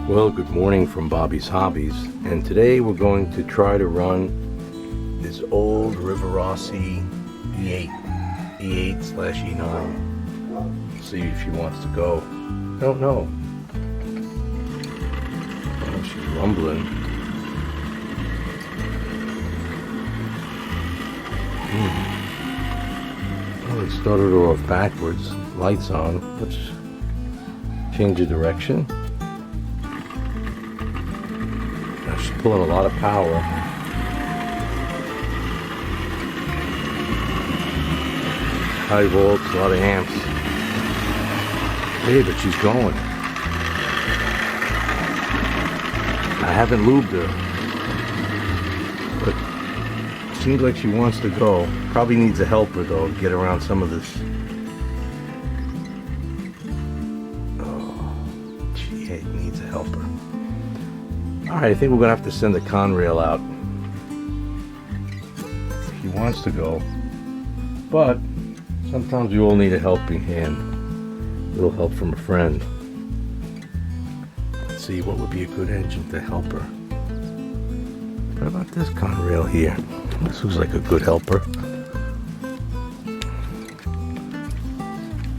Well, good morning from Bobby's Hobbies, and today we're going to try to run this old Rivarossi E8, E8/E9. See if she wants to go. I don't know. Oh, she's rumbling. Oh, it started her off backwards. Lights on. Let's change the direction. She's pulling a lot of power. High volts, a lot of amps. Hey, but she's going. I haven't lubed her, but it seems like she wants to go. Probably needs a helper though to get around some of this. Oh, she needs a helper. Alright, I think we're going to have to send the Conrail out. She wants to go, but sometimes you all need a helping hand. A little help from a friend. Let's see what would be a good engine to help her. What about this Conrail here? This looks like a good helper.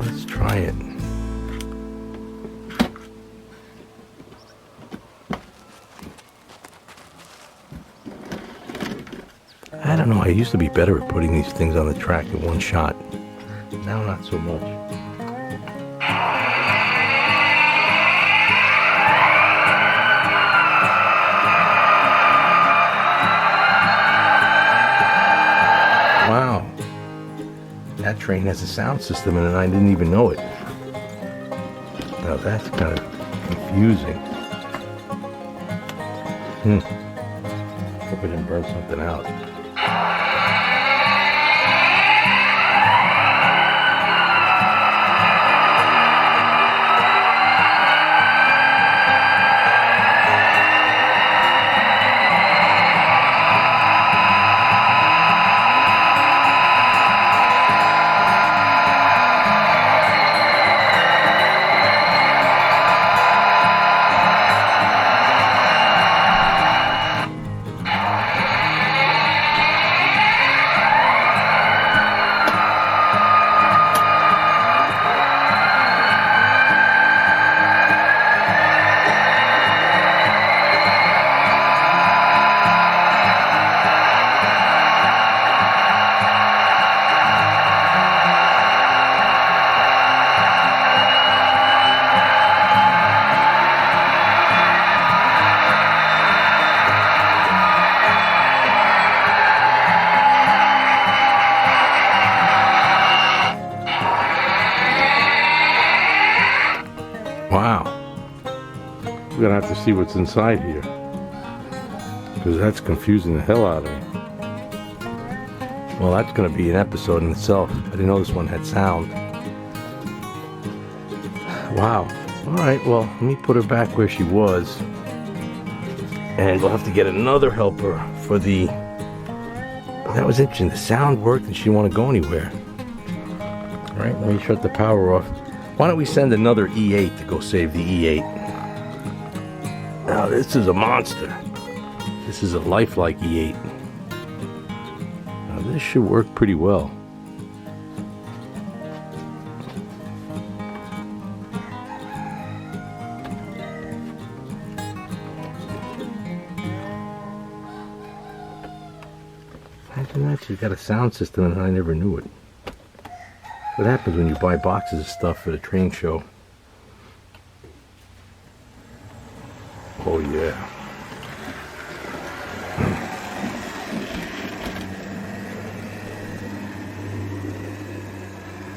Let's try it. I don't know, I used to be better at putting these things on the track in one shot. Now not so much. Wow. That train has a sound system in it and I didn't even know it. Now that's kind of confusing. Hope I didn't burn something out. Wow. We're gonna have to see what's inside here, because that's confusing the hell out of me. Well, that's gonna be an episode in itself. I didn't know this one had sound. Wow. Alright, well, let me put her back where she was. And we'll have to get another helper for the... That was interesting. The sound worked and she didn't want to go anywhere. Alright, let me shut the power off. Why don't we send another E8 to go save the E8? Now this is a monster. This is a lifelike E8. Now this should work pretty well. Imagine that, she's got a sound system and I never knew it. What happens when you buy boxes of stuff for the train show? Oh yeah.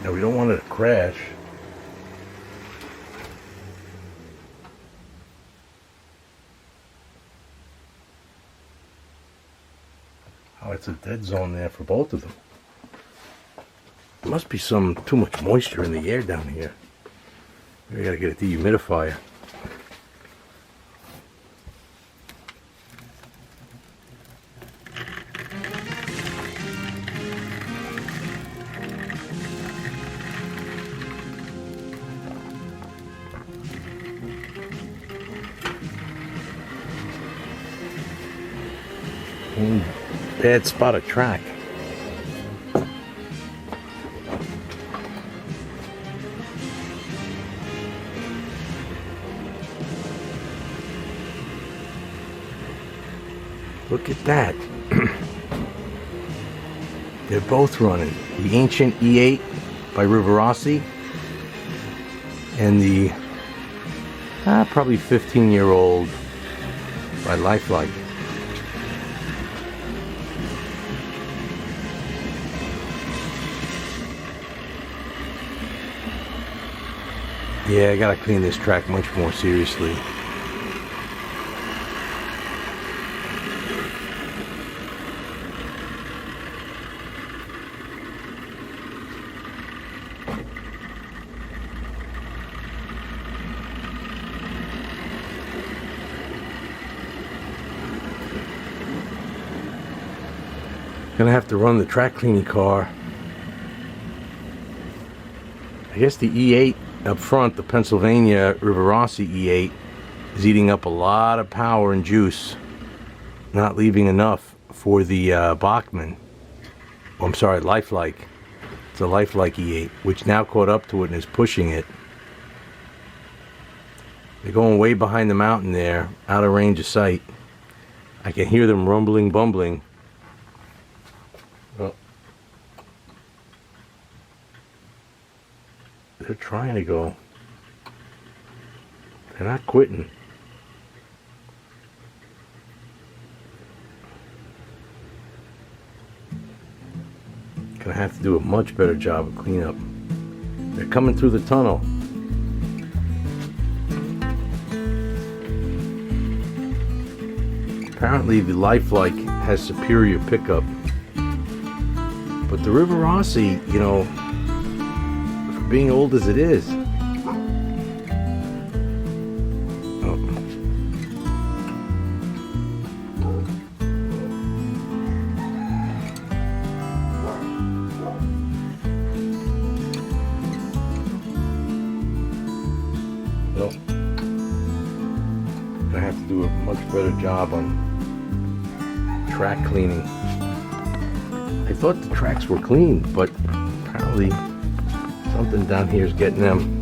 Now we don't want it to crash. Oh, it's a dead zone there for both of them. There must be too much moisture in the air down here. We gotta get a dehumidifier. One bad spot of track. Look at that. They're both running. The ancient E8 by Rivarossi and the probably 15-year-old by Lifelike. Yeah, I gotta clean this track much more seriously. Gonna have to run the track cleaning car. I guess the E8 up front, the Pennsylvania Rivarossi E8, is eating up a lot of power and juice, not leaving enough for the Bachmann. Oh, I'm sorry, Lifelike. It's a Lifelike E8, which now caught up to it and is pushing it. They're going way behind the mountain there, out of range of sight. I can hear them rumbling, bumbling. Well, they're trying to go. They're not quitting. Gonna have to do a much better job of cleanup. They're coming through the tunnel. Apparently the Lifelike has superior pickup. But the Rivarossi, you know, for being old as it is. Oh. Well, I have to do a much better job on track cleaning. I thought the tracks were clean, but apparently something down here is getting them.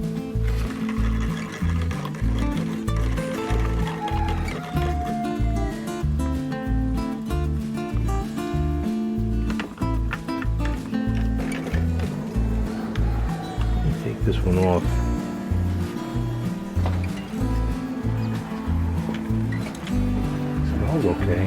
Let me take this one off. It smells okay.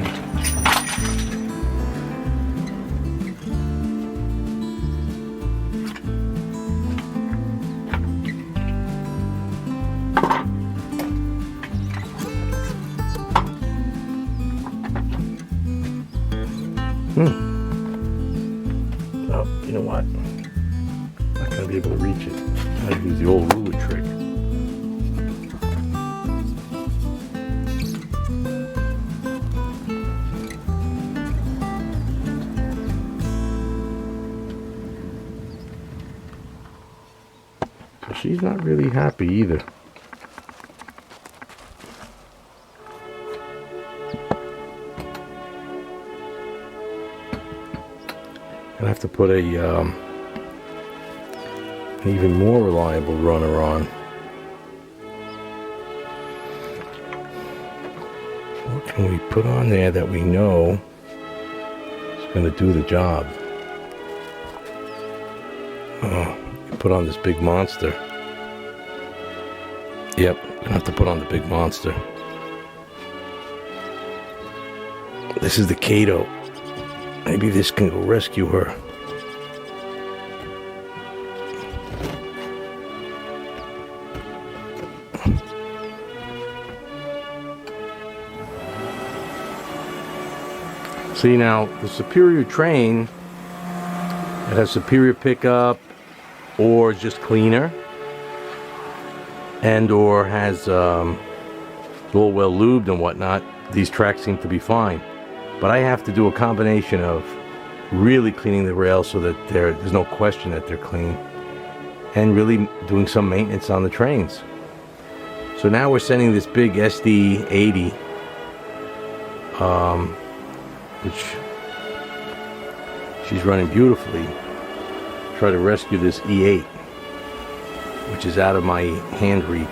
Oh, you know what? I'm not going to be able to reach it. I gotta use the old ruler trick. So she's not really happy either. I have to put a an even more reliable runner on. What can we put on there that we know is going to do the job? Oh, put on this big monster. Yep, gonna have to put on the big monster. This is the Kateo. Maybe this can go rescue her. See now, the superior train that has superior pickup or is just cleaner and or has all well lubed and whatnot, these tracks seem to be fine. But I have to do a combination of really cleaning the rails so that there's no question that they're clean, and really doing some maintenance on the trains. So now we're sending this big SD 80 which she's running beautifully. Try to rescue this E8, which is out of my hand reach.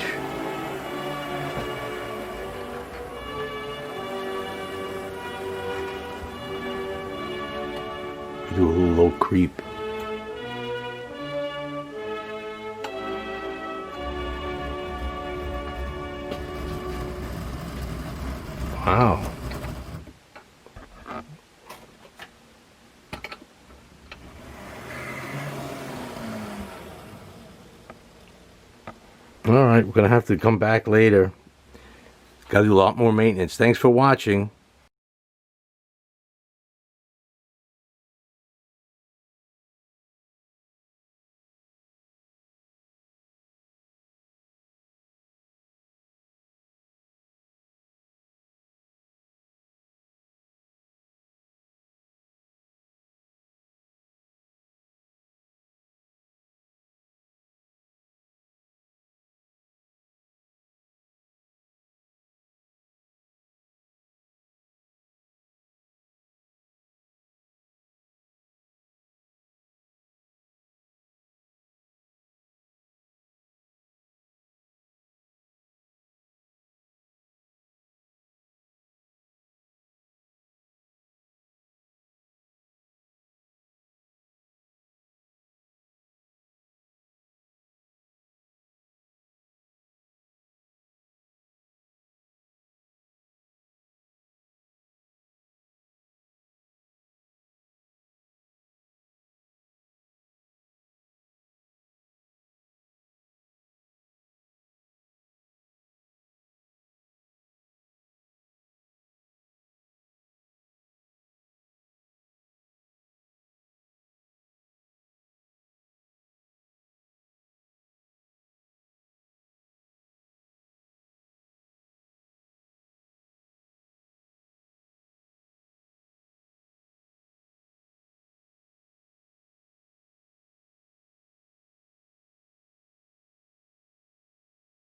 Do a little low creep. Wow. All right, we're going to have to come back later. Got to do a lot more maintenance. Thanks for watching.